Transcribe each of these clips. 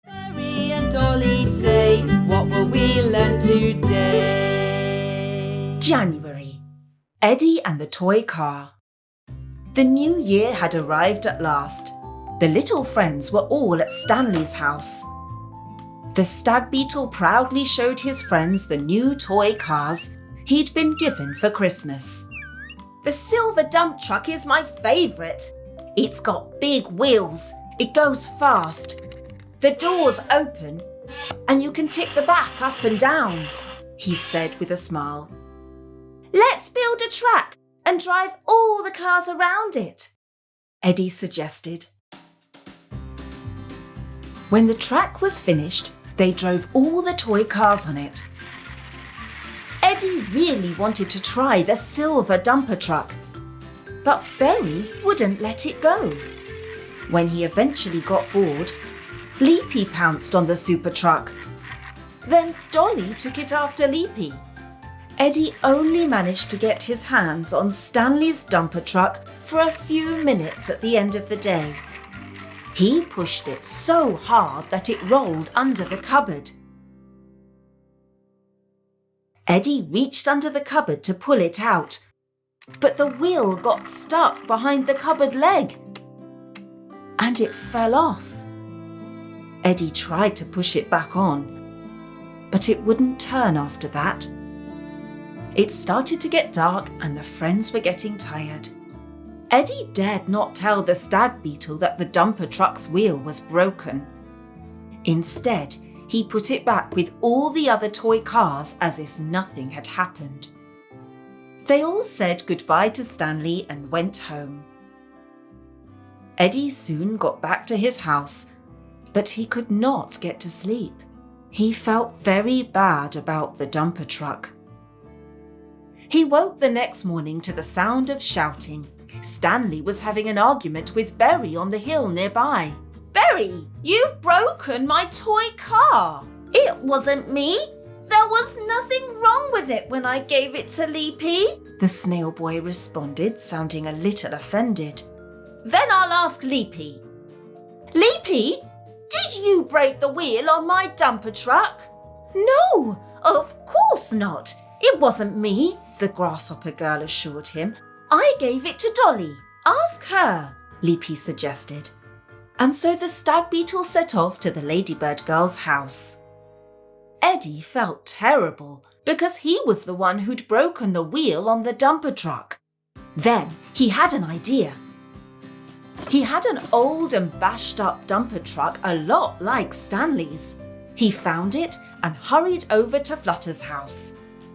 Berry and Dolly say, what will we learn today? January. Eddy and the toy car. The new year had arrived at last. The little friends were all at Stanley's house. The stag beetle proudly showed his friends the new toy cars he'd been given for Christmas. The silver dump truck is my favourite. It's got big wheels, it goes fast. The doors open and you can tick the back up and down, he said with a smile. Let's build a track and drive all the cars around it, Eddy suggested. When the track was finished, they drove all the toy cars on it. Eddy really wanted to try the silver dumper truck, but Berry wouldn't let it go. When he eventually got bored, Leapy pounced on the super truck. Then Dolly took it after Leapy. Eddy only managed to get his hands on Stanley's dumper truck for a few minutes at the end of the day. He pushed it so hard that it rolled under the cupboard. Eddy reached under the cupboard to pull it out, but the wheel got stuck behind the cupboard leg, and it fell off. Eddy tried to push it back on, but it wouldn't turn after that. It started to get dark and the friends were getting tired. Eddy dared not tell the stag beetle that the dumper truck's wheel was broken. Instead, he put it back with all the other toy cars as if nothing had happened. They all said goodbye to Stanley and went home. Eddy soon got back to his house, but he could not get to sleep. He felt very bad about the dumper truck. He woke the next morning to the sound of shouting. Stanley was having an argument with Berry on the hill nearby. Berry, you've broken my toy car. It wasn't me. There was nothing wrong with it when I gave it to Leapy, the snail boy responded, sounding a little offended. Then I'll ask Leapy. Leapy, did you break the wheel on my dumper truck? No, of course not. It wasn't me, the grasshopper girl assured him. I gave it to Dolly. Ask her, Leapy suggested. And so the stag beetle set off to the ladybird girl's house. Eddy felt terrible because he was the one who'd broken the wheel on the dumper truck. Then he had an idea. He had an old and bashed up dumper truck a lot like Stanley's. He found it and hurried over to Flutter's house.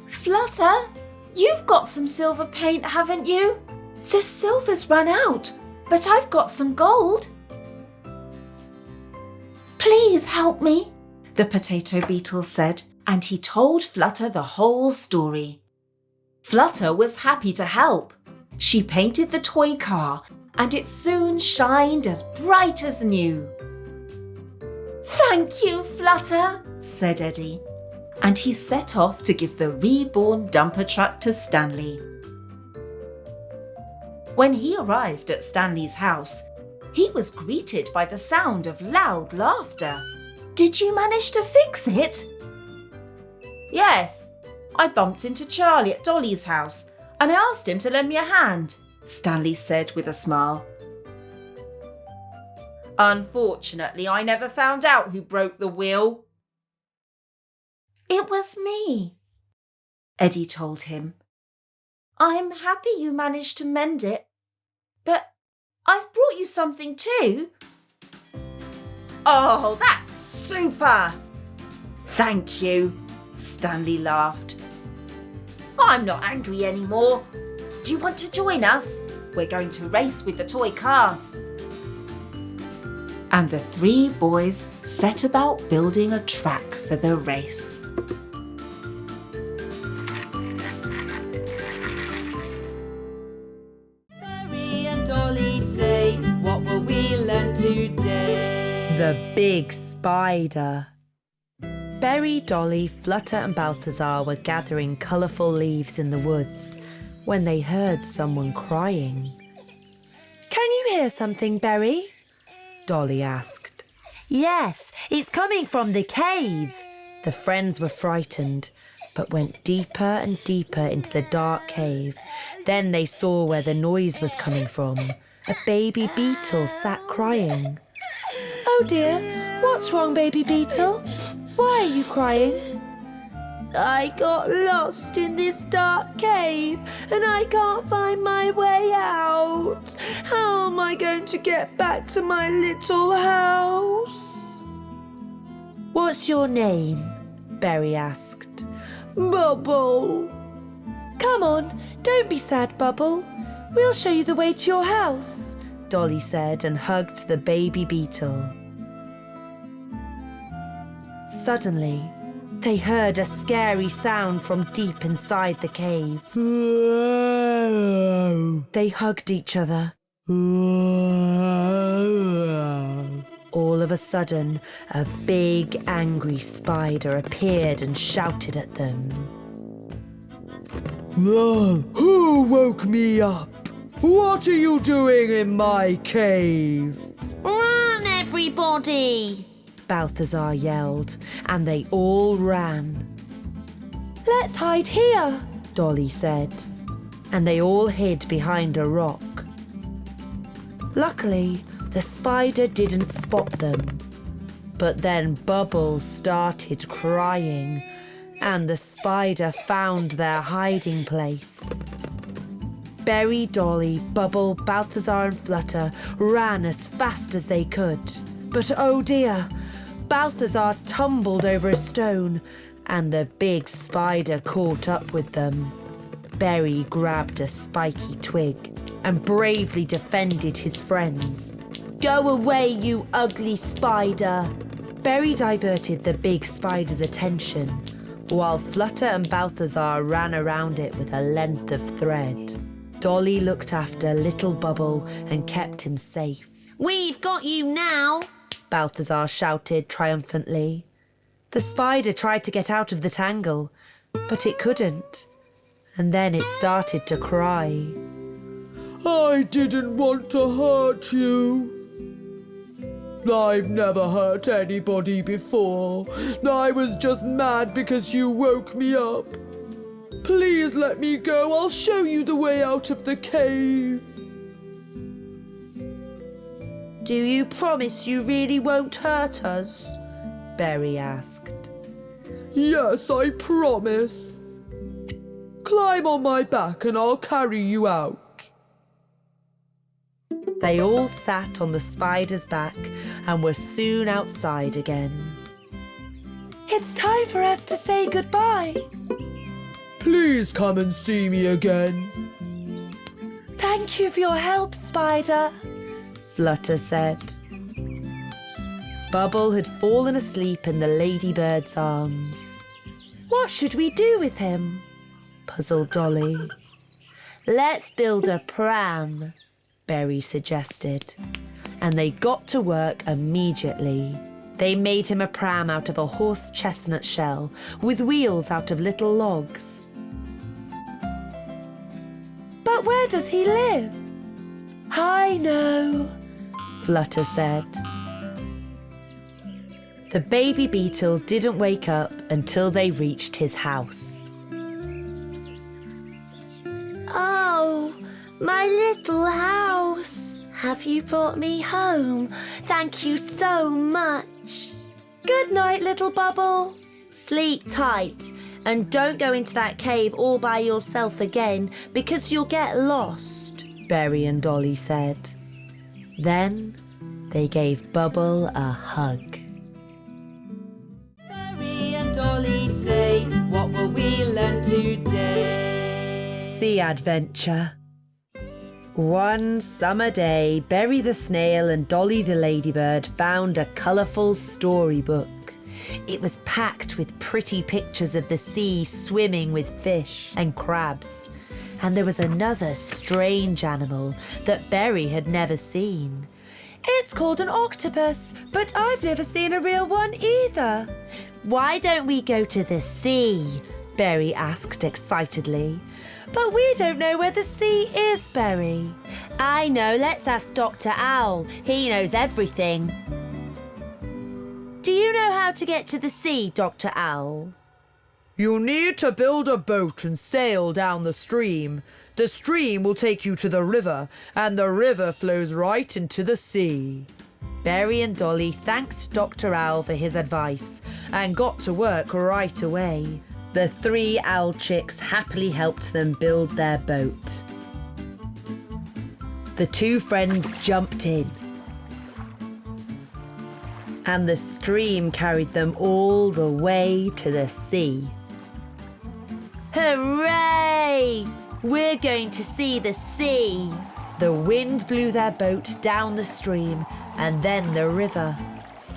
Flutter, you've got some silver paint, haven't you? The silver's run out, but I've got some gold. Please help me, the potato beetle said, and he told Flutter the whole story. Flutter was happy to help. She painted the toy car and it soon shined as bright as new. Thank you, Flutter, said Eddy, and he set off to give the reborn dumper truck to Stanley. When he arrived at Stanley's house, he was greeted by the sound of loud laughter. Did you manage to fix it? Yes, I bumped into Charlie at Dolly's house and I asked him to lend me a hand, Stanley said with a smile. Unfortunately, I never found out who broke the wheel. It was me, Eddy told him. I'm happy you managed to mend it, but I've brought you something too. Oh, that's super! Thank you, Stanley laughed. I'm not angry anymore. Do you want to join us? We're going to race with the toy cars. And the three boys set about building a track for the race. Berry and Dolly say, what will we learn today? The big spider. Berry, Dolly, Flutter and Balthazar were gathering colourful leaves in the woods when they heard someone crying. Can you hear something, Berry? Dolly asked. Yes, it's coming from the cave. The friends were frightened, but went deeper and deeper into the dark cave. Then they saw where the noise was coming from. A baby beetle sat crying. Oh dear, what's wrong, baby beetle? Why are you crying? I got lost in this dark cave and I can't find my way out. How am I going to get back to my little house? What's your name? Berry asked. Bubble. Come on, don't be sad, Bubble. We'll show you the way to your house, Dolly said and hugged the baby beetle. Suddenly, they heard a scary sound from deep inside the cave. They hugged each other. All of a sudden, a big, angry spider appeared and shouted at them. Who woke me up? What are you doing in my cave? Run, everybody! Balthazar yelled, and they all ran. Let's hide here, Dolly said, and they all hid behind a rock. Luckily, the spider didn't spot them, but then Bubble started crying, and the spider found their hiding place. Berry, Dolly, Bubble, Balthazar and Flutter ran as fast as they could. But oh dear, Balthazar tumbled over a stone and the big spider caught up with them. Berry grabbed a spiky twig and bravely defended his friends. Go away, you ugly spider! Berry diverted the big spider's attention, while Flutter and Balthazar ran around it with a length of thread. Dolly looked after little Bubble and kept him safe. We've got you now! Balthazar shouted triumphantly. The spider tried to get out of the tangle, but it couldn't. And then it started to cry. I didn't want to hurt you. I've never hurt anybody before. I was just mad because you woke me up. Please let me go. I'll show you the way out of the cave. Do you promise you really won't hurt us? Berry asked. Yes, I promise. Climb on my back and I'll carry you out. They all sat on the spider's back and were soon outside again. It's time for us to say goodbye. Please come and see me again. Thank you for your help, Spider, Flutter said. Bubble had fallen asleep in the ladybird's arms. What should we do with him? Puzzled Dolly. Let's build a pram, Berry suggested, and they got to work immediately. They made him a pram out of a horse chestnut shell with wheels out of little logs. But where does he live? I know, Flutter said. The baby beetle didn't wake up until they reached his house. Oh, my little house. Have you brought me home? Thank you so much. Good night, little Bubble. Sleep tight and don't go into that cave all by yourself again because you'll get lost, Berry and Dolly said. Then they gave Bubble a hug. Berry and Dolly say, what will we learn today? Sea adventure. One summer day, Berry the snail and Dolly the ladybird found a colourful storybook. It was packed with pretty pictures of the sea swimming with fish and crabs. And there was another strange animal that Berry had never seen. It's called an octopus, but I've never seen a real one either. Why don't we go to the sea? Berry asked excitedly. But we don't know where the sea is, Berry. I know, let's ask Dr. Owl. He knows everything. Do you know how to get to the sea, Dr. Owl? You need to build a boat and sail down the stream. The stream will take you to the river, and the river flows right into the sea. Berry and Dolly thanked Dr. Owl for his advice and got to work right away. The 3 owl chicks happily helped them build their boat. The 2 friends jumped in, and the stream carried them all the way to the sea. Hooray! We're going to see the sea! The wind blew their boat down the stream and then the river.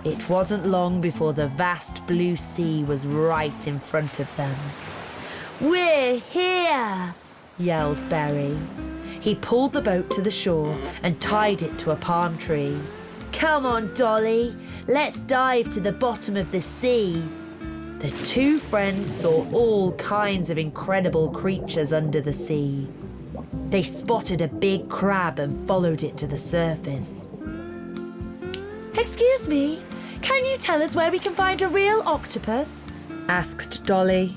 It wasn't long before the vast blue sea was right in front of them. We're here! Yelled Berry. He pulled the boat to the shore and tied it to a palm tree. Come on, Dolly, let's dive to the bottom of the sea. The 2 friends saw all kinds of incredible creatures under the sea. They spotted a big crab and followed it to the surface. Excuse me, can you tell us where we can find a real octopus? Asked Dolly.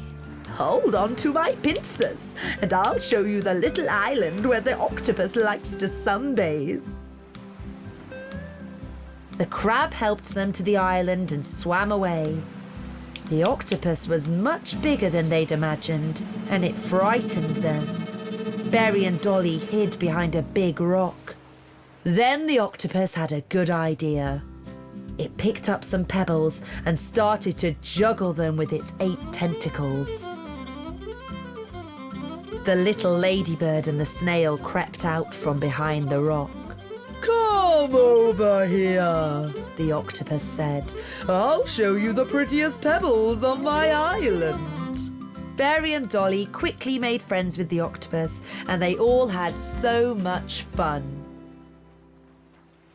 Hold on to my pincers and I'll show you the little island where the octopus likes to sunbathe. The crab helped them to the island and swam away. The octopus was much bigger than they'd imagined, and it frightened them. Berry and Dolly hid behind a big rock. Then the octopus had a good idea. It picked up some pebbles and started to juggle them with its 8 tentacles. The little ladybird and the snail crept out from behind the rock. Come over here, the octopus said. I'll show you the prettiest pebbles on my island. Berry and Dolly quickly made friends with the octopus, and they all had so much fun.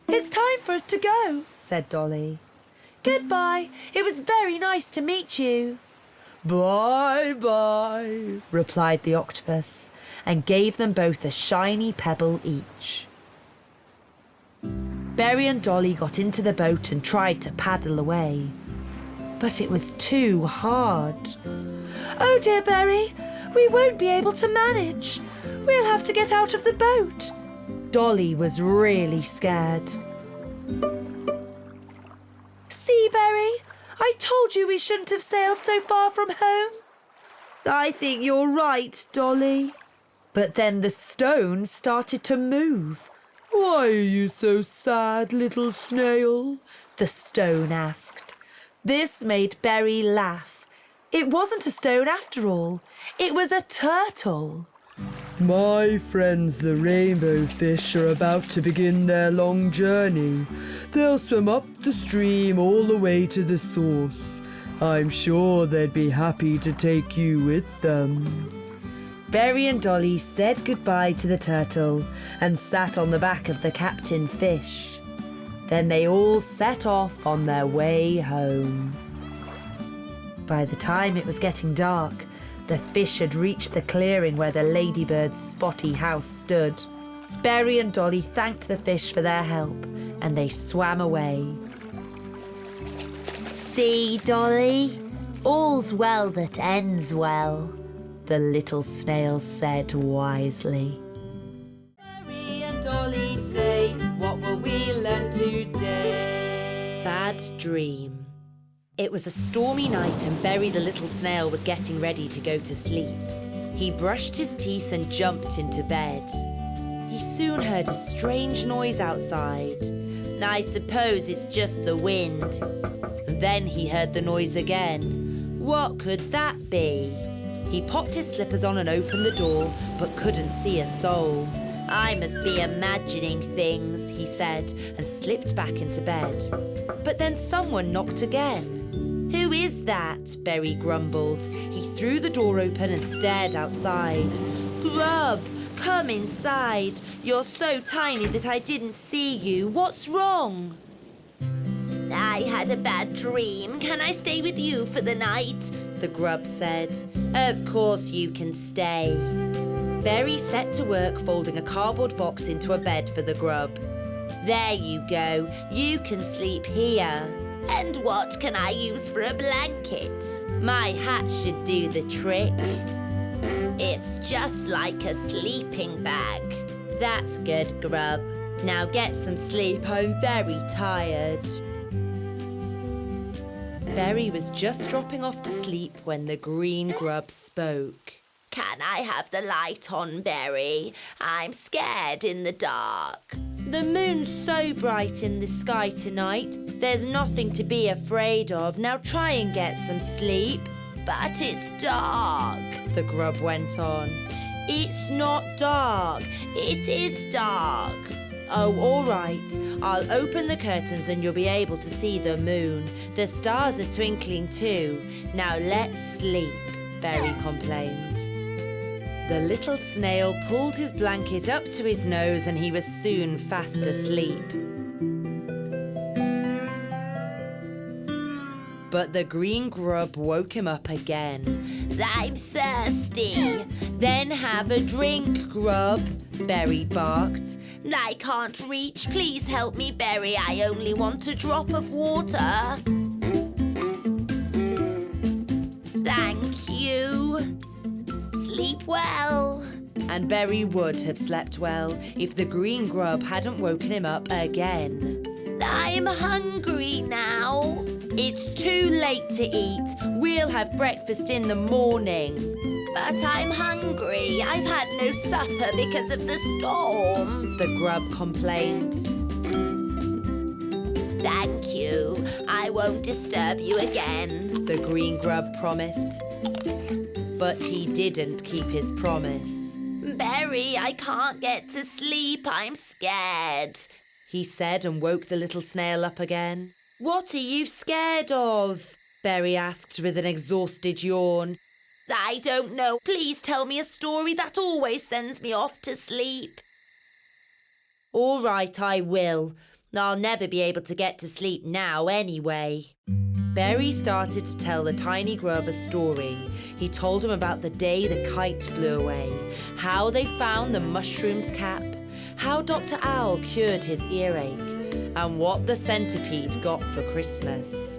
It's time for us to go, said Dolly. Goodbye. It was very nice to meet you. Bye-bye, replied the octopus, and gave them both a shiny pebble each. Berry and Dolly got into the boat and tried to paddle away, but it was too hard. Oh dear, Berry, we won't be able to manage. We'll have to get out of the boat. Dolly was really scared. See, Berry, I told you we shouldn't have sailed so far from home. I think you're right, Dolly. But then the stone started to move. Why are you so sad, little snail? The stone asked. This made Berry laugh. It wasn't a stone after all. It was a turtle. My friends, the rainbow fish, are about to begin their long journey. They'll swim up the stream all the way to the source. I'm sure they'd be happy to take you with them. Berry and Dolly said goodbye to the turtle and sat on the back of the captain fish. Then they all set off on their way home. By the time it was getting dark, the fish had reached the clearing where the ladybird's spotty house stood. Berry and Dolly thanked the fish for their help, and they swam away. See, Dolly, all's well that ends well, the little snail said wisely. Berry and Dolly say, what will we learn today? Bad dream. It was a stormy night and Berry the little snail was getting ready to go to sleep. He brushed his teeth and jumped into bed. He soon heard a strange noise outside. I suppose it's just the wind. Then he heard the noise again. What could that be? He popped his slippers on and opened the door, but couldn't see a soul. I must be imagining things, he said, and slipped back into bed. But then someone knocked again. Who is that? Berry grumbled. He threw the door open and stared outside. Grub, come inside. You're so tiny that I didn't see you. What's wrong? I had a bad dream. Can I stay with you for the night? The grub said. Of course you can stay. Berry set to work folding a cardboard box into a bed for the grub. There you go, you can sleep here. And what can I use for a blanket? My hat should do the trick. It's just like a sleeping bag. That's good, Grub. Now get some sleep, I'm very tired. Berry was just dropping off to sleep when the green grub spoke. Can I have the light on, Berry? I'm scared in the dark. The moon's so bright in the sky tonight. There's nothing to be afraid of. Now try and get some sleep. But it's dark, the grub went on. It's not dark. It is dark. Oh, all right. I'll open the curtains and you'll be able to see the moon. The stars are twinkling too. Now let's sleep, Berry complained. The little snail pulled his blanket up to his nose and he was soon fast asleep. But the green grub woke him up again. I'm thirsty. Then have a drink, Grub, Berry barked. I can't reach. Please help me, Berry. I only want a drop of water. Thank you. Sleep well. And Berry would have slept well if the green grub hadn't woken him up again. I'm hungry now. It's too late to eat. We'll have breakfast in the morning. But I'm hungry. I've had no supper because of the storm, the grub complained. Thank you. I won't disturb you again, the green grub promised. But he didn't keep his promise. Berry, I can't get to sleep. I'm scared, he said and woke the little snail up again. What are you scared of? Berry asked with an exhausted yawn. I don't know. Please tell me a story that always sends me off to sleep. All right, I will. I'll never be able to get to sleep now anyway. Berry started to tell the tiny grub a story. He told him about the day the kite flew away, how they found the mushroom's cap, how Dr. Owl cured his earache, and what the centipede got for Christmas.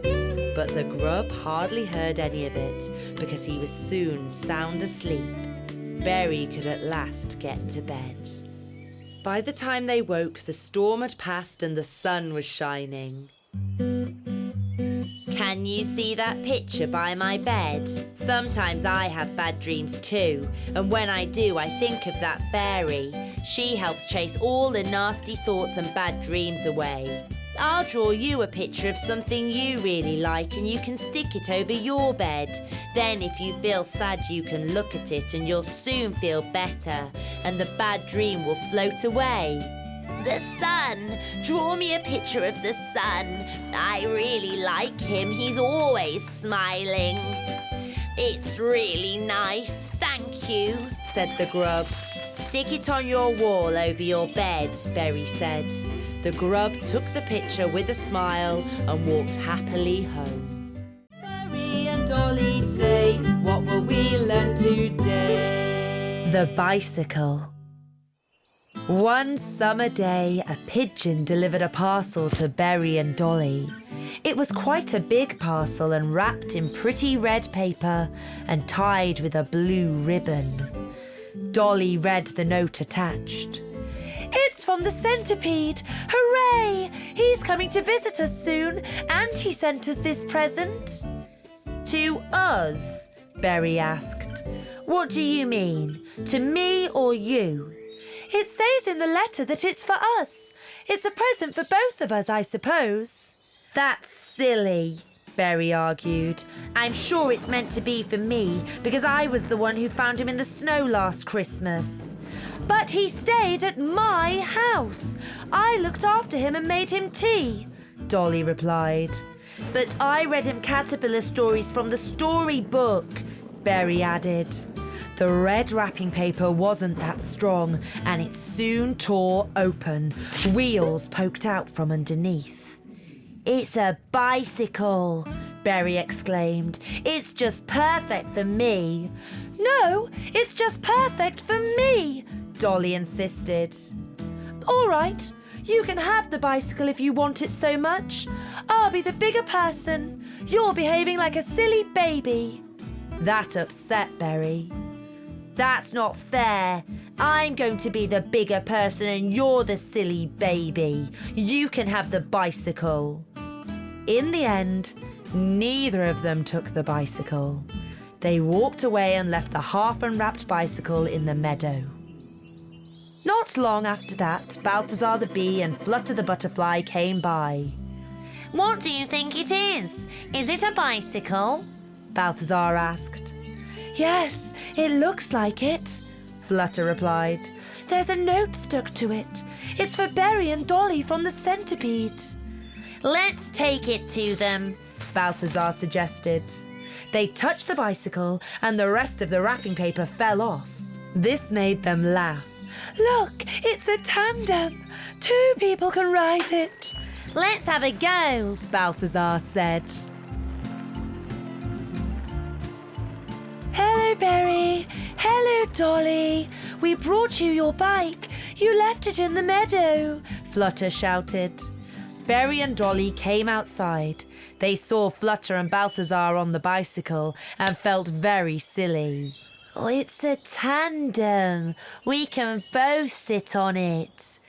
But the grub hardly heard any of it because he was soon sound asleep. Berry could at last get to bed. By the time they woke, the storm had passed and the sun was shining. Can you see that picture by my bed? Sometimes I have bad dreams too, and when I do, I think of that fairy. She helps chase all the nasty thoughts and bad dreams away. I'll draw you a picture of something you really like and you can stick it over your bed. Then if you feel sad, you can look at it and you'll soon feel better and the bad dream will float away. The sun. Draw me a picture of the sun. I really like him. He's always smiling. It's really nice. Thank you, said the grub. Stick it on your wall over your bed, Berry said. The grub took the picture with a smile and walked happily home. Berry and Dolly say, what will we learn today? The bicycle. One summer day, a pigeon delivered a parcel to Berry and Dolly. It was quite a big parcel and wrapped in pretty red paper and tied with a blue ribbon. Dolly read the note attached. It's from the centipede! Hooray! He's coming to visit us soon, and he sent us this present. To us? Berry asked. What do you mean? To me or you? It says in the letter that it's for us. It's a present for both of us, I suppose. That's silly, Berry argued. I'm sure it's meant to be for me because I was the one who found him in the snow last Christmas. But he stayed at my house. I looked after him and made him tea, Dolly replied. But I read him caterpillar stories from the storybook, Berry added. The red wrapping paper wasn't that strong and it soon tore open. Wheels poked out from underneath. It's a bicycle, Berry exclaimed. "It's just perfect for me." "No, it's just perfect for me," Dolly insisted. "All right, you can have the bicycle if you want it so much. I'll be the bigger person. You're behaving like a silly baby." That upset Berry. "That's not fair. I'm going to be the bigger person and you're the silly baby. You can have the bicycle." In the end, neither of them took the bicycle. They walked away and left the half-unwrapped bicycle in the meadow. Not long after that, Balthazar the bee and Flutter the butterfly came by. What do you think it is? Is it a bicycle? Balthazar asked. "Yes, it looks like it," Flutter replied. "There's a note stuck to it. It's for Berry and Dolly from the centipede." Let's take it to them, Balthazar suggested. They touched the bicycle and the rest of the wrapping paper fell off. This made them laugh. "Look, it's a tandem. 2 people can ride it." Let's have a go, Balthazar said. "Hello, Berry. Hello, Dolly. We brought you your bike. You left it in the meadow," Flutter shouted. Berry and Dolly came outside. They saw Flutter and Balthazar on the bicycle and felt very silly. "Oh, it's a tandem. We can both sit on it."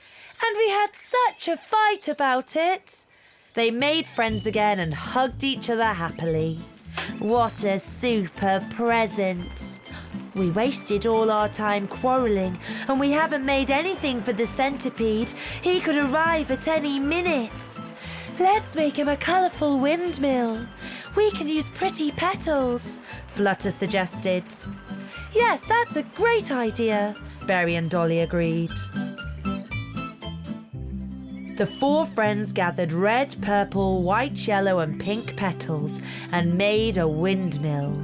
"And we had such a fight about it." They made friends again and hugged each other happily. What a super present. We wasted all our time quarrelling and we haven't made anything for the centipede. He could arrive at any minute. "Let's make him a colourful windmill. We can use pretty petals," Flutter suggested. "Yes, that's a great idea," Berry and Dolly agreed. The 4 friends gathered red, purple, white, yellow and pink petals and made a windmill.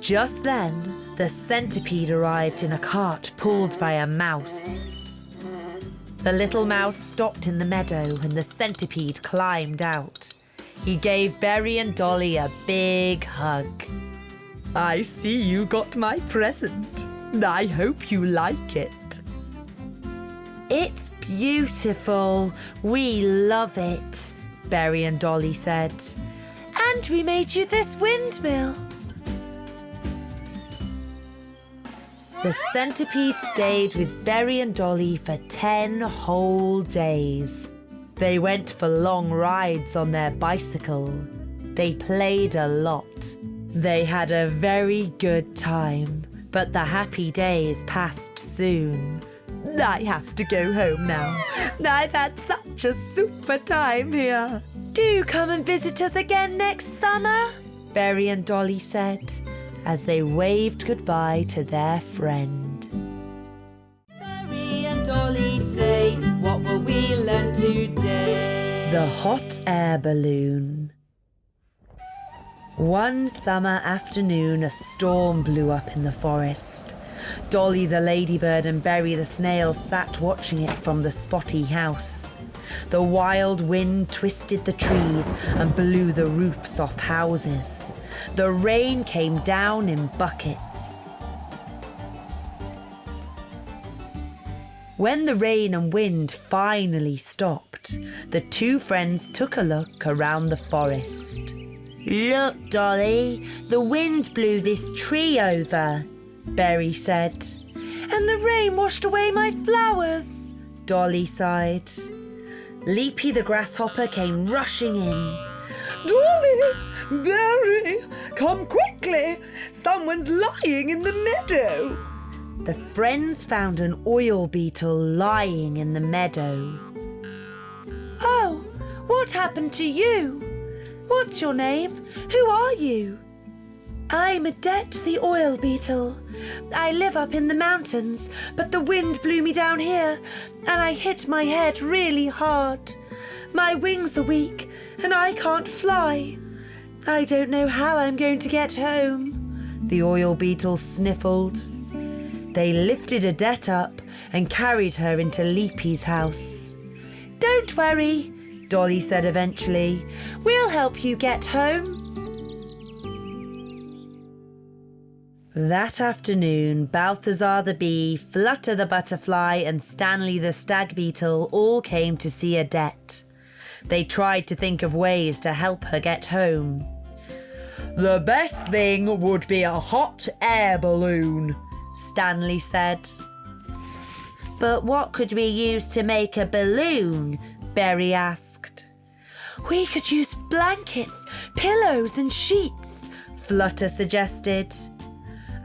Just then, the centipede arrived in a cart pulled by a mouse. The little mouse stopped in the meadow and the centipede climbed out. He gave Berry and Dolly a big hug. I see you got my present. I hope you like it. "It's beautiful. We love it," Berry and Dolly said. "And we made you this windmill." The centipede stayed with Berry and Dolly for 10 whole days. They went for long rides on their bicycle. They played a lot. They had a very good time, but the happy days passed soon. I have to go home now. I've had such a super time here. "Do come and visit us again next summer," Berry and Dolly said, as they waved goodbye to their friend. Berry and Dolly say, "What will we learn today?" The hot air balloon. One summer afternoon, a storm blew up in the forest. Dolly the ladybird and Berry the snail sat watching it from the spotty house. The wild wind twisted the trees and blew the roofs off houses. The rain came down in buckets. When the rain and wind finally stopped, the 2 friends took a look around the forest. "Look, Dolly, the wind blew this tree over," Berry said. "And the rain washed away my flowers," Dolly sighed. Leapy the grasshopper came rushing in. Dolly! Berry! Come quickly! Someone's lying in the meadow! The friends found an oil beetle lying in the meadow. "Oh, what happened to you? What's your name? Who are you?" "I'm Eddy the oil beetle. I live up in the mountains, but the wind blew me down here and I hit my head really hard. My wings are weak and I can't fly. I don't know how I'm going to get home," the oil beetle sniffled. They lifted Eddy up and carried her into Leapy's house. "Don't worry," Dolly said eventually. "We'll help you get home." That afternoon, Balthazar the bee, Flutter the butterfly and Stanley the stag beetle all came to see Edette. They tried to think of ways to help her get home. "The best thing would be a hot air balloon," Stanley said. "But what could we use to make a balloon?" Berry asked. "We could use blankets, pillows and sheets," Flutter suggested.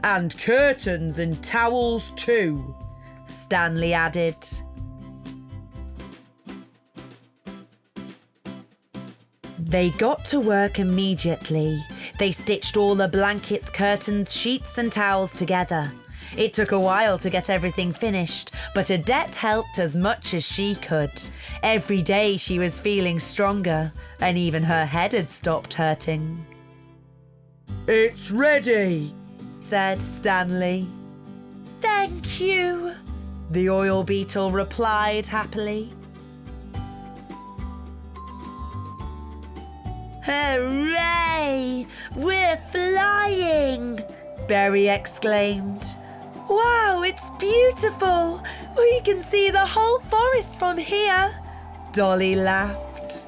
"And curtains and towels too," Stanley added. They got to work immediately. They stitched all the blankets, curtains, sheets and towels together. It took a while to get everything finished, but Edette helped as much as she could. Every day she was feeling stronger, and even her head had stopped hurting. "It's ready," said Stanley. "Thank you," the oil beetle replied happily. "Hooray! We're flying!" Berry exclaimed. "Wow, it's beautiful! We can see the whole forest from here!" Dolly laughed.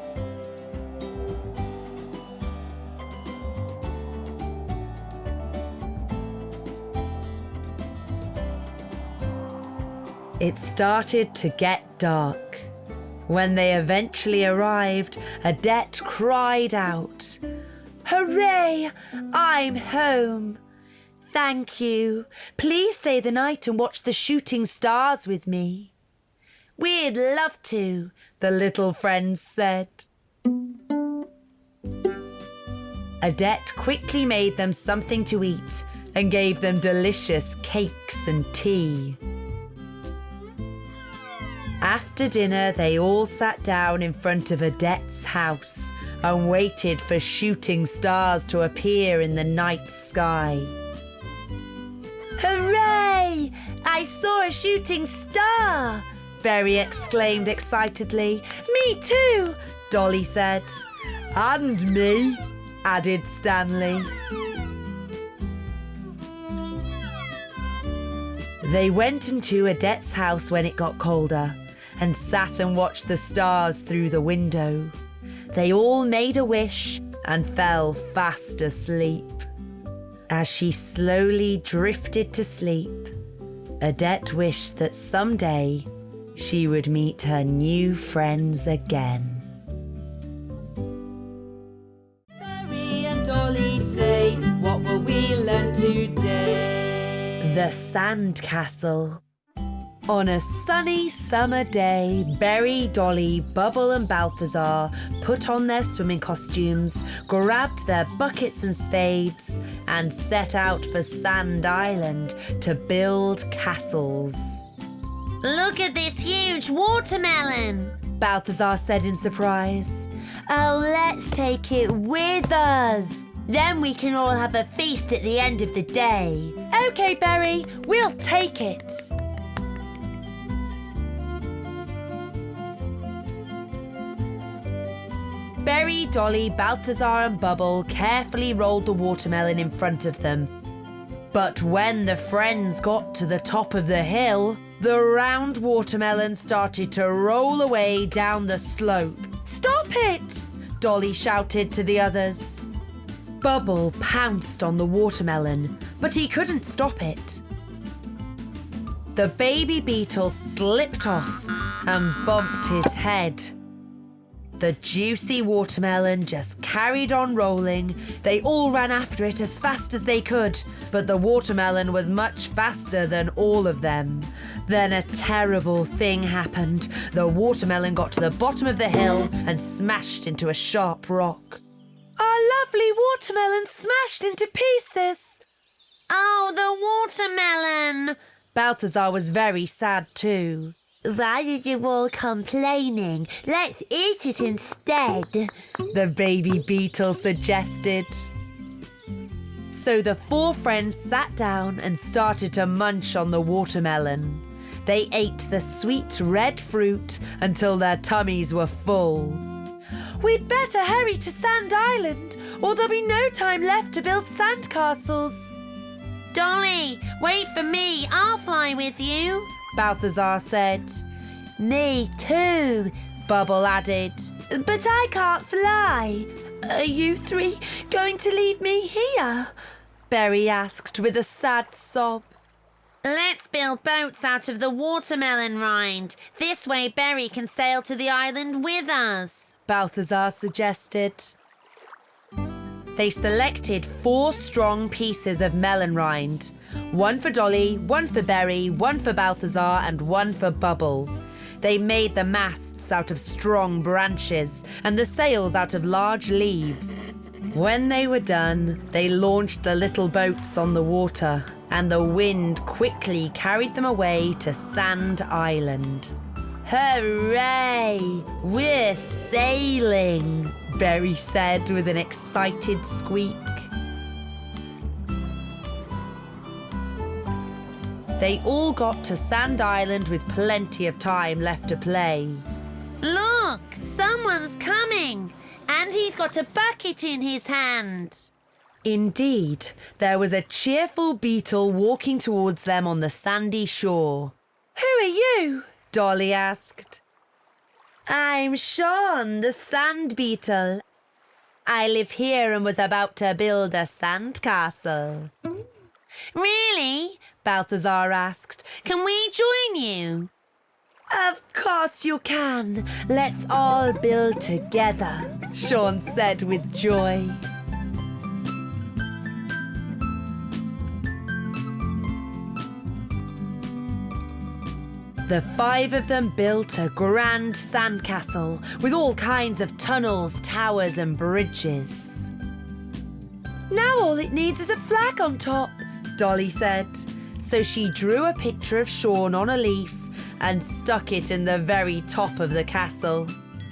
It started to get dark. When they eventually arrived, Edette cried out, "Hooray! I'm home! Thank you. Please stay the night and watch the shooting stars with me." "We'd love to," the little friends said. Edette quickly made them something to eat and gave them delicious cakes and tea. After dinner, they all sat down in front of Edette's house and waited for shooting stars to appear in the night sky. "Hooray! I saw a shooting star!" Berry exclaimed excitedly. "Me too," Dolly said. "And me," added Stanley. They went into Edette's house when it got colder and sat and watched the stars through the window. They all made a wish and fell fast asleep. As she slowly drifted to sleep, Edette wished that someday she would meet her new friends again. Berry and Dolly say, what will we learn today? The Sandcastle. On a sunny summer day, Berry, Dolly, Bubble and Balthazar put on their swimming costumes, grabbed their buckets and spades, and set out for Sand Island to build castles. Look at this huge watermelon, Balthazar said in surprise. Oh, let's take it with us. Then we can all have a feast at the end of the day. Okay, Berry, we'll take it. Berry, Dolly, Balthazar and Bubble carefully rolled the watermelon in front of them. But when the friends got to the top of the hill, the round watermelon started to roll away down the slope. Stop it! Dolly shouted to the others. Bubble pounced on the watermelon, but he couldn't stop it. The baby beetle slipped off and bumped his head. The juicy watermelon just carried on rolling. They all ran after it as fast as they could, but the watermelon was much faster than all of them. Then a terrible thing happened. The watermelon got to the bottom of the hill and smashed into a sharp rock. Our lovely watermelon smashed into pieces. Oh, the watermelon! Balthazar was very sad too. Why are you all complaining? Let's eat it instead, the baby beetle suggested. So the four friends sat down and started to munch on the watermelon. They ate the sweet red fruit until their tummies were full. We'd better hurry to Sand Island, or there'll be no time left to build sandcastles. Dolly, wait for me. I'll fly with you. Balthazar said. Me too, Bubble added. But I can't fly. Are you three going to leave me here? Berry asked with a sad sob. Let's build boats out of the watermelon rind. This way Berry can sail to the island with us, Balthazar suggested. They selected 4 strong pieces of melon rind. 1 for Dolly, 1 for Berry, 1 for Balthazar and 1 for Bubble. They made the masts out of strong branches and the sails out of large leaves. When they were done, they launched the little boats on the water, and the wind quickly carried them away to Sand Island. Hooray! We're sailing, Berry said with an excited squeak. They all got to Sand Island with plenty of time left to play. Look, someone's coming, and he's got a bucket in his hand. Indeed, there was a cheerful beetle walking towards them on the sandy shore. Who are you? Dolly asked. I'm Sean, the sand beetle. I live here and was about to build a sandcastle. Really? Balthazar asked. Can we join you? Of course you can. Let's all build together, Sean said with joy. The 5 of them built a grand sandcastle with all kinds of tunnels, towers and bridges. Now all it needs is a flag on top, Dolly said. So she drew a picture of Sean on a leaf and stuck it in the very top of the castle.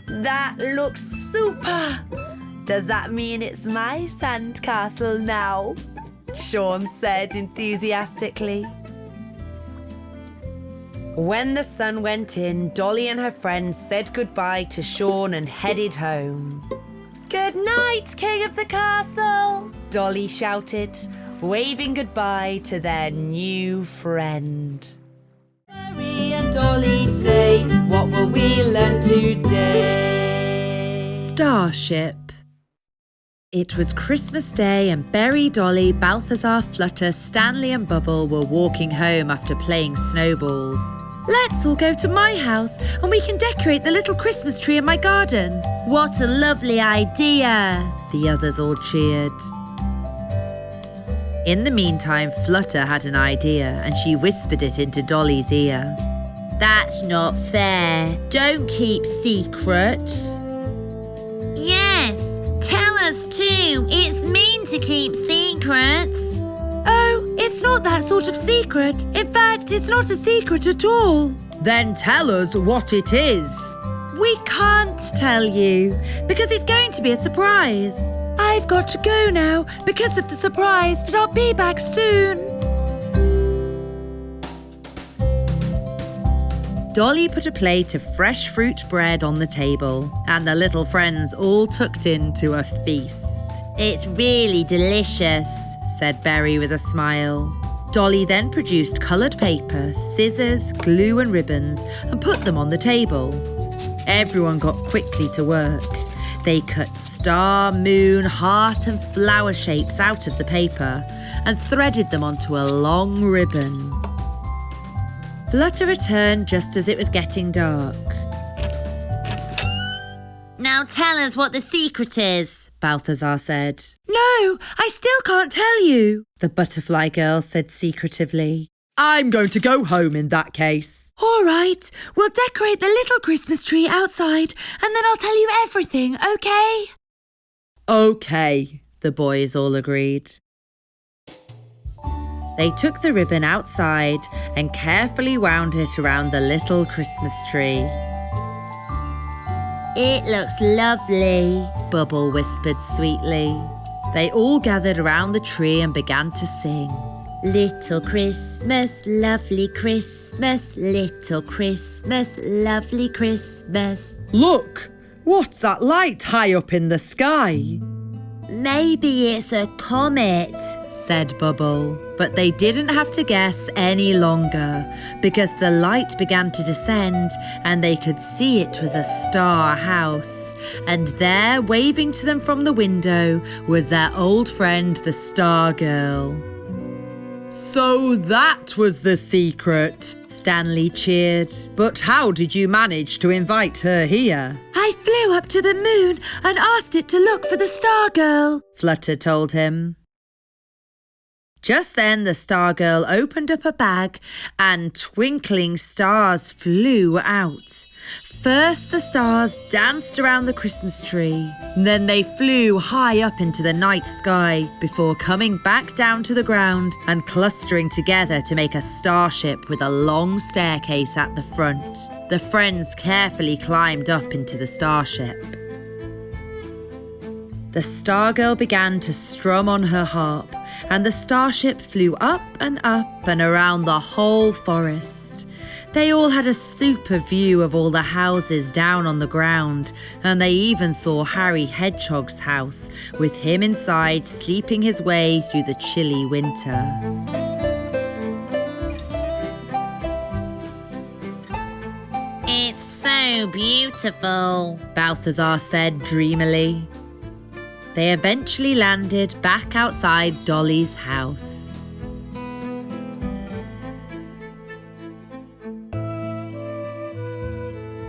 That looks super! Does that mean it's my sandcastle now? Sean said enthusiastically. When the sun went in, Dolly and her friends said goodbye to Sean and headed home. Good night, King of the Castle, Dolly shouted, waving goodbye to their new friend. Berry and Dolly say, what will we learn today? Starship. It was Christmas Day and Berry, Dolly, Balthazar, Flutter, Stanley and Bubble were walking home after playing snowballs. Let's all go to my house and we can decorate the little Christmas tree in my garden. What a lovely idea! The others all cheered. In the meantime, Flutter had an idea and she whispered it into Dolly's ear. That's not fair. Don't keep secrets. Yes, tell us too. It's mean to keep secrets. Oh, it's not that sort of secret. In fact, it's not a secret at all. Then tell us what it is. We can't tell you because it's going to be a surprise. I've got to go now because of the surprise, but I'll be back soon. Dolly put a plate of fresh fruit bread on the table, and the little friends all tucked into a feast. It's really delicious, said Berry with a smile. Dolly then produced coloured paper, scissors, glue and ribbons and put them on the table. Everyone got quickly to work. They cut star, moon, heart and flower shapes out of the paper and threaded them onto a long ribbon. Flutter returned just as it was getting dark. Now tell us what the secret is, Balthazar said. No, I still can't tell you, the butterfly girl said secretively. I'm going to go home in that case. All right, we'll decorate the little Christmas tree outside and then I'll tell you everything, okay? Okay, the boys all agreed. They took the ribbon outside and carefully wound it around the little Christmas tree. It looks lovely, Bubble whispered sweetly. They all gathered around the tree and began to sing. Little Christmas, lovely Christmas, little Christmas, lovely Christmas. Look, What's that light high up in the sky? Maybe it's a comet, said Bubble. But they didn't have to guess any longer because the light began to descend and they could see it was a star house. And there, waving to them from the window, was their old friend, the Star Girl. So that was the secret, Stanley cheered. But how did you manage to invite her here? I flew up to the moon and asked it to look for the Star Girl, Flutter told him. Just then the Star Girl opened up a bag and twinkling stars flew out. First the stars danced around the Christmas tree, then they flew high up into the night sky before coming back down to the ground and clustering together to make a starship with a long staircase at the front. The friends carefully climbed up into the starship. The Star Girl began to strum on her harp, and the starship flew up and around the whole forest. They all had a super view of all the houses down on the ground, and they even saw Harry Hedgehog's house, with him inside sleeping his way through the chilly winter. It's so beautiful, Balthazar said dreamily. They eventually landed back outside Dolly's house.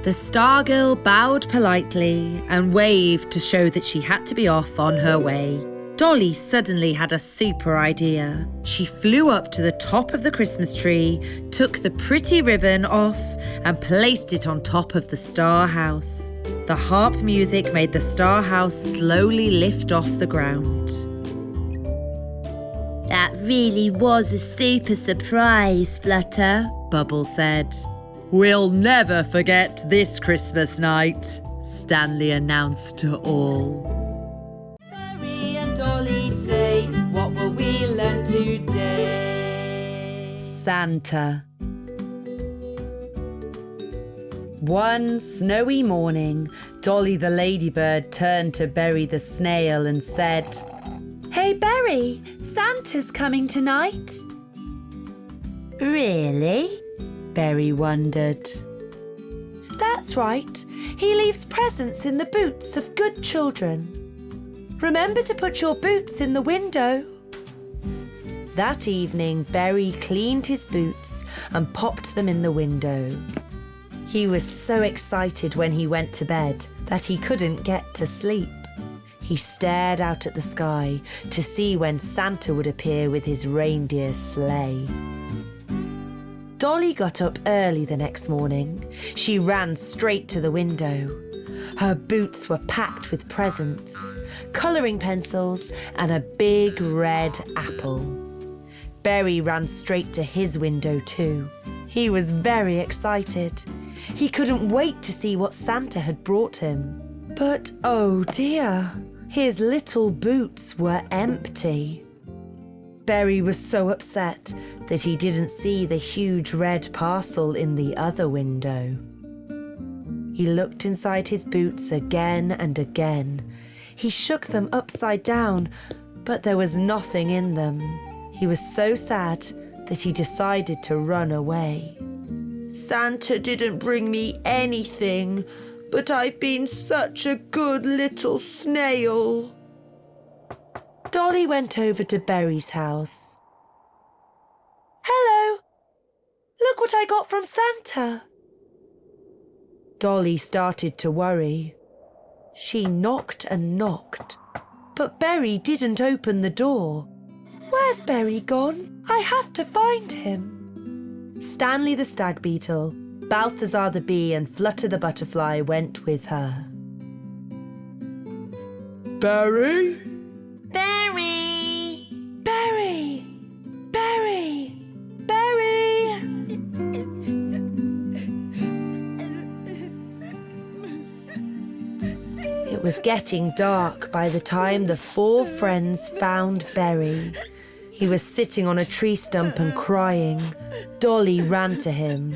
The Star Girl bowed politely and waved to show that she had to be off on her way. Dolly suddenly had a super idea. She flew up to the top of the Christmas tree, took the pretty ribbon off and placed it on top of the star house. The harp music made the star house slowly lift off the ground. That really was a super surprise, Flutter, Bubble said. We'll never forget this Christmas night, Stanley announced to all. Berry and Dolly say, what will we learn today? Santa. One snowy morning, Dolly the ladybird turned to Berry the snail and said, "Hey Berry, Santa's coming tonight." Really? Berry wondered. That's right. He leaves presents in the boots of good children. Remember to put your boots in the window. That evening, Berry cleaned his boots and popped them in the window. He was so excited when he went to bed that he couldn't get to sleep. He stared out at the sky to see when Santa would appear with his reindeer sleigh. Dolly got up early the next morning. She ran straight to the window. Her boots were packed with presents, colouring pencils and a big red apple. Berry ran straight to his window too. He was very excited. He couldn't wait to see what Santa had brought him. But oh dear, his little boots were empty. Berry was so upset that he didn't see the huge red parcel in the other window. He looked inside his boots again and again. He shook them upside down, but there was nothing in them. He was so sad that he decided to run away. Santa didn't bring me anything, but I've been such a good little snail. Dolly went over to Berry's house. Hello! Look what I got from Santa. Dolly started to worry. She knocked and knocked, but Berry didn't open the door. Where's Berry gone? I have to find him. Stanley the stag beetle, Balthazar the bee and Flutter the butterfly went with her. Berry? Berry! Berry! Berry! Berry! It was getting dark by the time the four friends found Berry. He was sitting on a tree stump and crying. Dolly ran to him.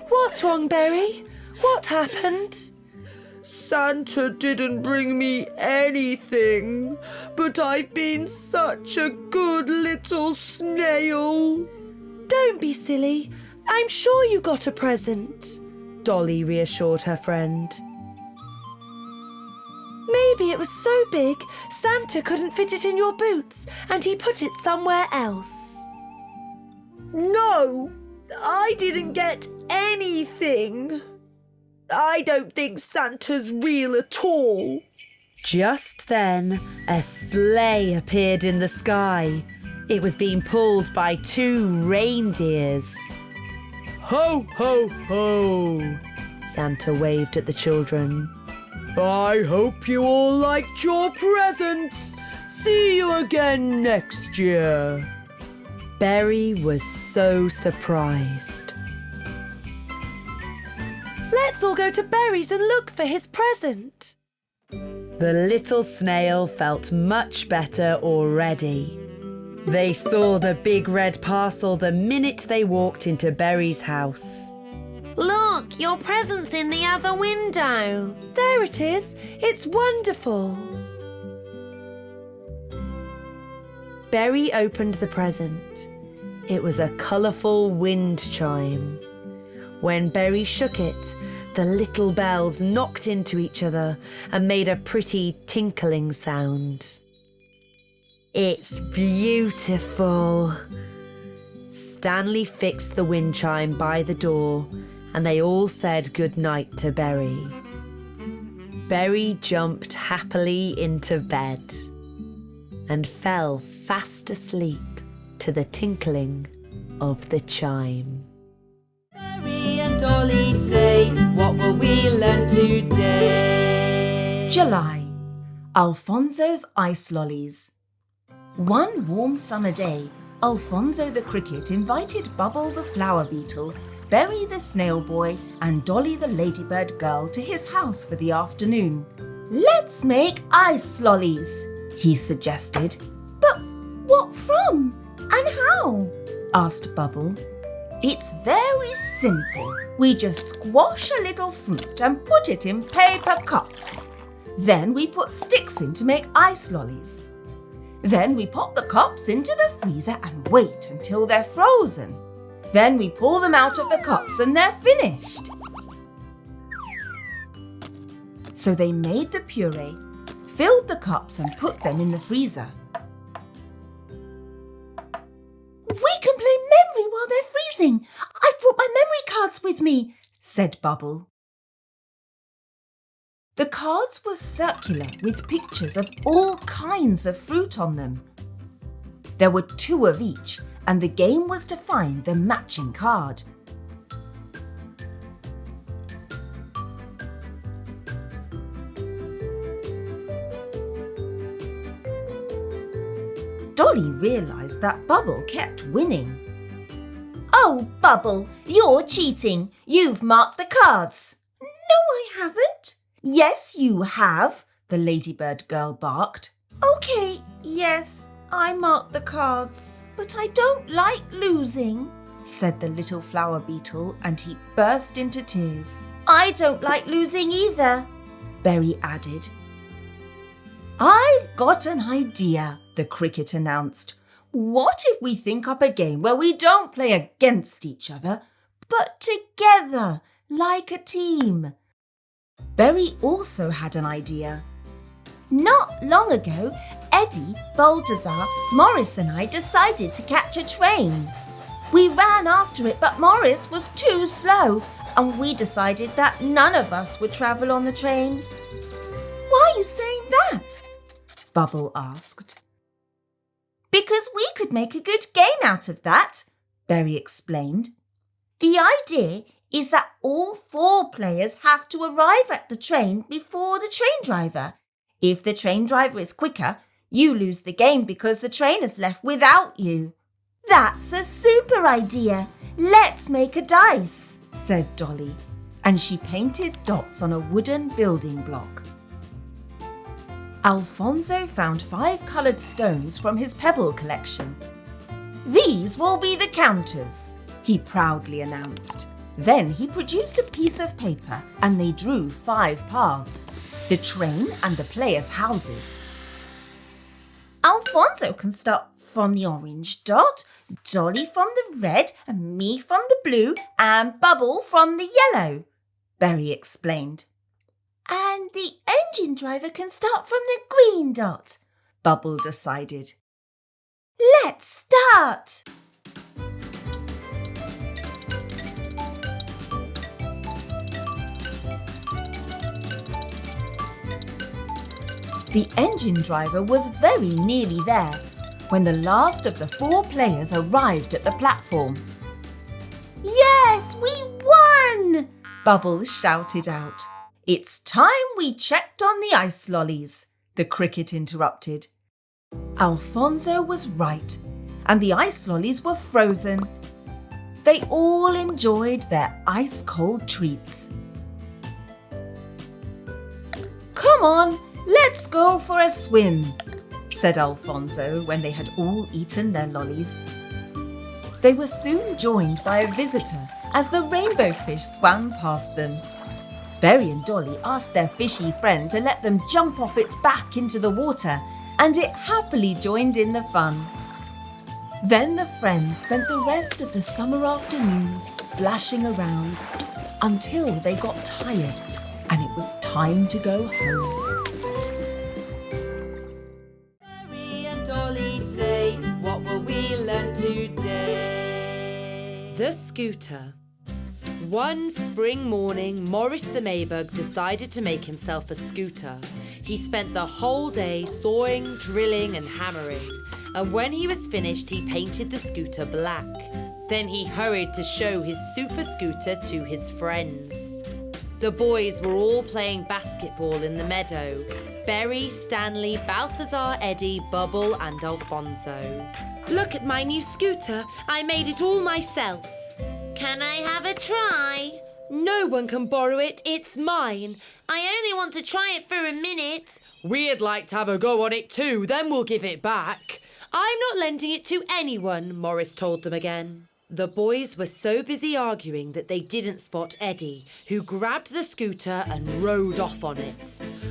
What's wrong, Berry? What happened? Santa didn't bring me anything, but I've been such a good little snail. Don't be silly. I'm sure you got a present, Dolly reassured her friend. Maybe it was so big, Santa couldn't fit it in your boots and he put it somewhere else. No, I didn't get anything. I don't think Santa's real at all. Just then, a sleigh appeared in the sky. It was being pulled by 2 reindeers. Ho, ho, ho! Santa waved at the children. I hope you all liked your presents. See you again next year. Berry was so surprised. Let's all go to Berry's and look for his present. The little snail felt much better already. They saw the big red parcel the minute they walked into Berry's house. Look, your present's in the other window. There it is. It's wonderful. Berry opened the present. It was a colourful wind chime. When Berry shook it, the little bells knocked into each other and made a pretty tinkling sound. It's beautiful. Stanley fixed the wind chime by the door and they all said goodnight to Berry. Berry jumped happily into bed and fell fast asleep to the tinkling of the chime. Berry and Dolly say, what will we learn today? July. Alfonso's Ice Lollies. One warm summer day, Alfonso the cricket invited Bubble the flower beetle, Berry the snail boy, and Dolly the ladybird girl to his house for the afternoon. "Let's make ice lollies," he suggested. "But what from? And how?" asked Bubble. "It's very simple. We just squash a little fruit and put it in paper cups. Then we put sticks in to make ice lollies. Then we pop the cups into the freezer and wait until they're frozen. Then we pull them out of the cups and they're finished." So they made the puree, filled the cups and put them in the freezer. "We can play memory while they're freezing. I brought my memory cards with me," said Bubble. The cards were circular with pictures of all kinds of fruit on them. There were 2 of each, and the game was to find the matching card. Dolly realised that Bubble kept winning. "Oh, Bubble, you're cheating. You've marked the cards." "No, I haven't." "Yes, you have," the ladybird girl barked. "OK, yes, I marked the cards, but I don't like losing," said the little flower beetle, and he burst into tears. "I don't like losing either," Berry added. "I've got an idea," the cricket announced. "What if we think up a game where we don't play against each other, but together, like a team?" Berry also had an idea. "Not long ago, Eddy, Balthazar, Morris and I decided to catch a train. We ran after it, but Morris was too slow, and we decided that none of us would travel on the train." "Why are you saying that?" Bubble asked. "Because we could make a good game out of that," Berry explained. "The idea is that all 4 players have to arrive at the train before the train driver. If the train driver is quicker, you lose the game because the train is left without you." "That's a super idea. Let's make a dice," said Dolly, and she painted dots on a wooden building block. Alfonso found 5 coloured stones from his pebble collection. "These will be the counters," he proudly announced. Then he produced a piece of paper and they drew 5 paths, the train and the players' houses. Alfonso can start from the orange dot, Dolly from the red, and me from the blue, and Bubble from the yellow, Berry explained. And the engine driver can start from the green dot, Bubble decided. Let's start! The engine driver was very nearly there when the last of the 4 players arrived at the platform. Yes, we won! Bubble shouted out. It's time we checked on the ice lollies, the cricket interrupted. Alfonso was right, and the ice lollies were frozen. They all enjoyed their ice-cold treats. Come on, let's go for a swim, said Alfonso when they had all eaten their lollies. They were soon joined by a visitor as the rainbow fish swam past them. Berry and Dolly asked their fishy friend to let them jump off its back into the water, and it happily joined in the fun. Then the friends spent the rest of the summer afternoon splashing around until they got tired and it was time to go home. Berry and Dolly say, what will we learn today? The scooter. One spring morning, Morris the Maybug decided to make himself a scooter. He spent the whole day sawing, drilling and hammering, and when he was finished he painted the scooter black. Then he hurried to show his super scooter to his friends. The boys were all playing basketball in the meadow. Berry, Stanley, Balthazar, Eddy, Bubble and Alfonso. Look at my new scooter. I made it all myself. Can I have a try? No one can borrow it, it's mine. I only want to try it for a minute. We'd like to have a go on it too, then we'll give it back. I'm not lending it to anyone, Morris told them again. The boys were so busy arguing that they didn't spot Eddy, who grabbed the scooter and rode off on it.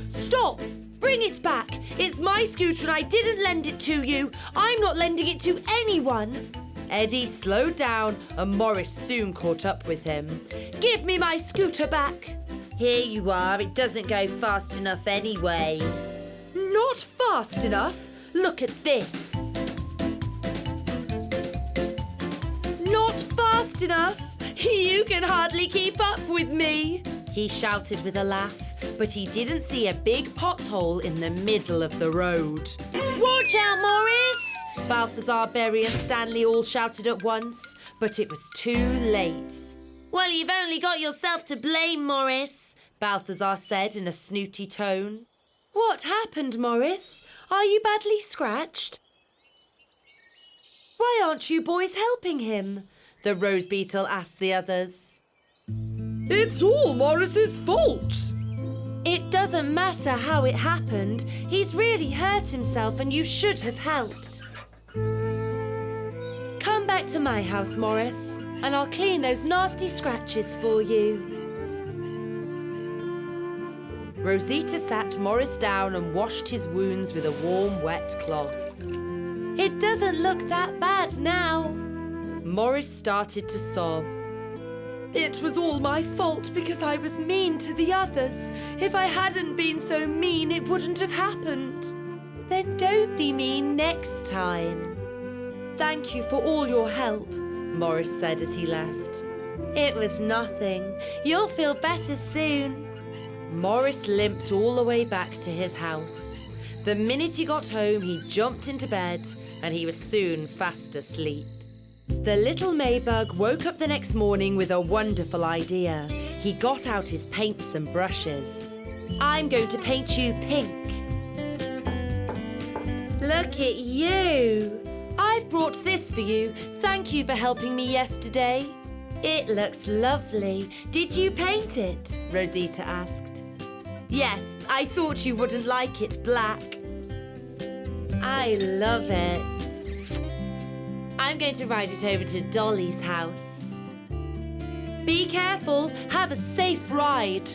Stop! Bring it back! It's my scooter and I didn't lend it to you. I'm not lending it to anyone. Eddy slowed down and Morris soon caught up with him. Give me my scooter back. Here you are. It doesn't go fast enough anyway. Not fast enough? Look at this. Not fast enough? You can hardly keep up with me, he shouted with a laugh, but he didn't see a big pothole in the middle of the road. Watch out, Morris! Balthazar, Berry and Stanley all shouted at once, but it was too late. Well, you've only got yourself to blame, Morris, Balthazar said in a snooty tone. What happened, Morris? Are you badly scratched? Why aren't you boys helping him? The rose beetle asked the others. It's all Morris's fault. It doesn't matter how it happened. He's really hurt himself and you should have helped. Come back to my house, Morris, and I'll clean those nasty scratches for you. Rosita sat Morris down and washed his wounds with a warm, wet cloth. It doesn't look that bad now. Morris started to sob. It was all my fault because I was mean to the others. If I hadn't been so mean, it wouldn't have happened. Then don't be mean next time. Thank you for all your help, Morris said as he left. It was nothing. You'll feel better soon. Morris limped all the way back to his house. The minute he got home, he jumped into bed and he was soon fast asleep. The little Maybug woke up the next morning with a wonderful idea. He got out his paints and brushes. I'm going to paint you pink. Look at you. I've brought this for you. Thank you for helping me yesterday. It looks lovely. Did you paint it? Rosita asked. Yes, I thought you wouldn't like it black. I love it. I'm going to ride it over to Dolly's house. Be careful. Have a safe ride.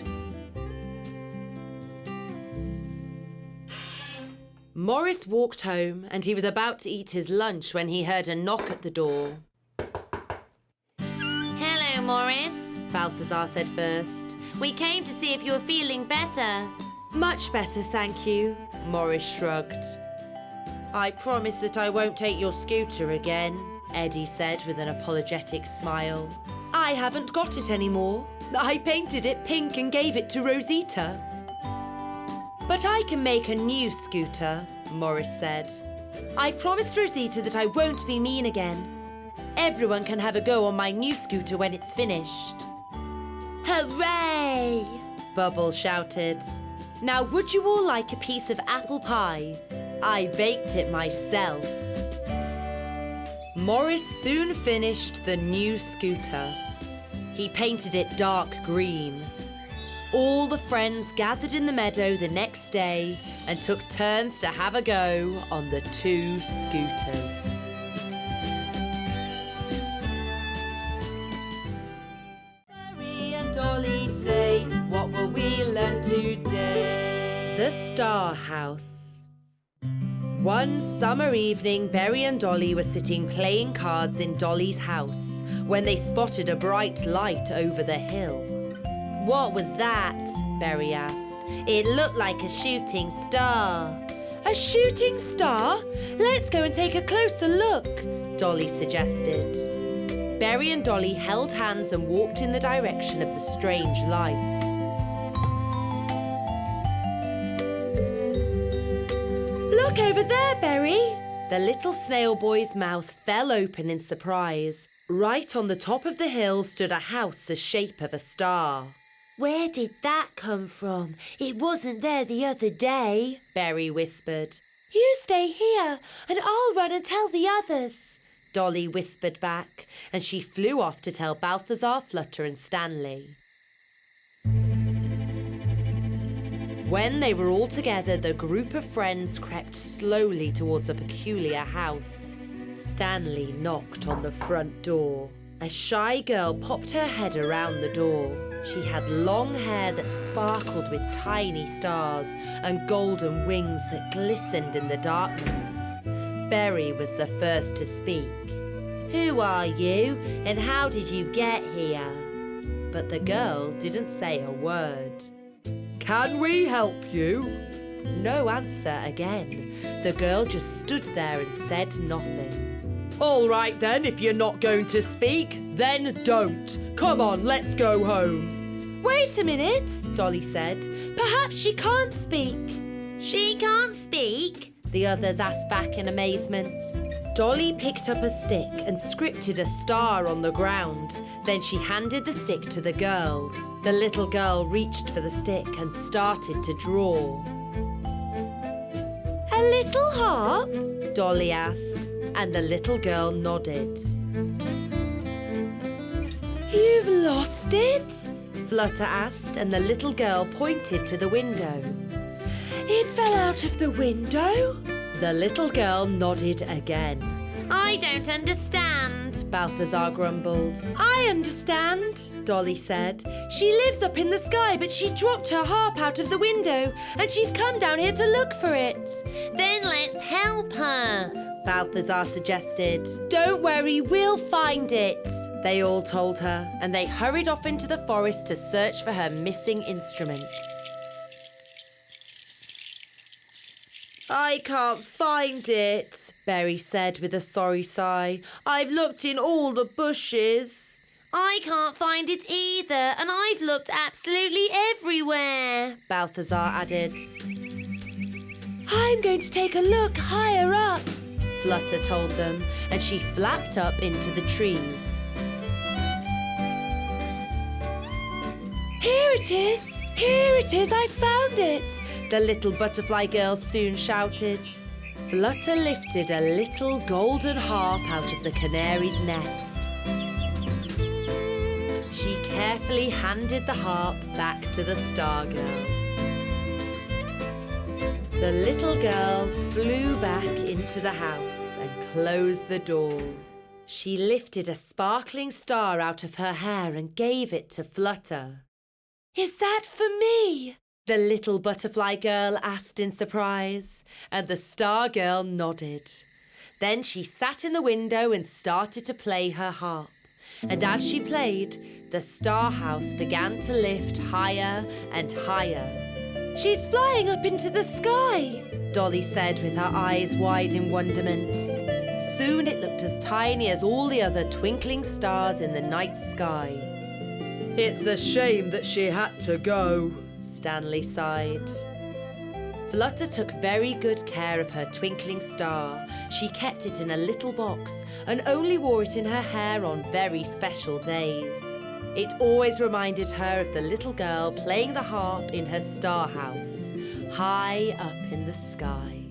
Morris walked home and he was about to eat his lunch when he heard a knock at the door. Hello, Morris. Balthazar said first. We came to see if you were feeling better. Much better, thank you, Morris shrugged. I promise that I won't take your scooter again, Eddy said with an apologetic smile. I haven't got it anymore. I painted it pink and gave it to Rosita. But I can make a new scooter, Morris said. I promised Rosita that I won't be mean again. Everyone can have a go on my new scooter when it's finished. Hooray! Bubble shouted. Now would you all like a piece of apple pie? I baked it myself. Morris soon finished the new scooter. He painted it dark green. All the friends gathered in the meadow the next day and took turns to have a go on the two scooters. Berry and Dolly say, what will we learn today? The Star House. One summer evening, Berry and Dolly were sitting playing cards in Dolly's house when they spotted a bright light over the hill. What was that? Berry asked. It looked like a shooting star. A shooting star? Let's go and take a closer look, Dolly suggested. Berry and Dolly held hands and walked in the direction of the strange light. Look over there, Berry! The little snail boy's mouth fell open in surprise. Right on the top of the hill stood a house the shape of a star. Where did that come from? It wasn't there the other day, Berry whispered. You stay here and I'll run and tell the others, Dolly whispered back, and she flew off to tell Balthazar, Flutter and Stanley. When they were all together, the group of friends crept slowly towards a peculiar house. Stanley knocked on the front door. A shy girl popped her head around the door. She had long hair that sparkled with tiny stars and golden wings that glistened in the darkness. Berry was the first to speak. Who are you and how did you get here? But the girl didn't say a word. Can we help you? No answer again. The girl just stood there and said nothing. All right then, if you're not going to speak, then don't. Come on, let's go home. Wait a minute, Dolly said. Perhaps she can't speak. She can't speak? The others asked back in amazement. Dolly picked up a stick and scripted a star on the ground. Then she handed the stick to the girl. The little girl reached for the stick and started to draw. A little harp? Dolly asked, and the little girl nodded. You've lost it? Flutter asked, and the little girl pointed to the window. It fell out of the window? The little girl nodded again. I don't understand, Balthazar grumbled. I understand, Dolly said. She lives up in the sky, but she dropped her harp out of the window, and she's come down here to look for it. Then let's help her, Balthazar suggested. Don't worry, we'll find it, they all told her, and they hurried off into the forest to search for her missing instrument. I can't find it, Berry said with a sorry sigh. I've looked in all the bushes. I can't find it either, and I've looked absolutely everywhere, Balthazar added. I'm going to take a look higher up, Flutter told them, and she flapped up into the trees. Here it is! Here it is! I found it! The little butterfly girl soon shouted. Flutter lifted a little golden harp out of the canary's nest. She carefully handed the harp back to the star girl. The little girl flew back into the house and closed the door. She lifted a sparkling star out of her hair and gave it to Flutter. "Is that for me?" the little butterfly girl asked in surprise, and the star girl nodded. Then she sat in the window and started to play her harp. And as she played, the star house began to lift higher and higher. "She's flying up into the sky," Dolly said with her eyes wide in wonderment. Soon it looked as tiny as all the other twinkling stars in the night sky. It's a shame that she had to go, Stanley sighed. Flutter took very good care of her twinkling star. She kept it in a little box and only wore it in her hair on very special days. It always reminded her of the little girl playing the harp in her star house, high up in the sky.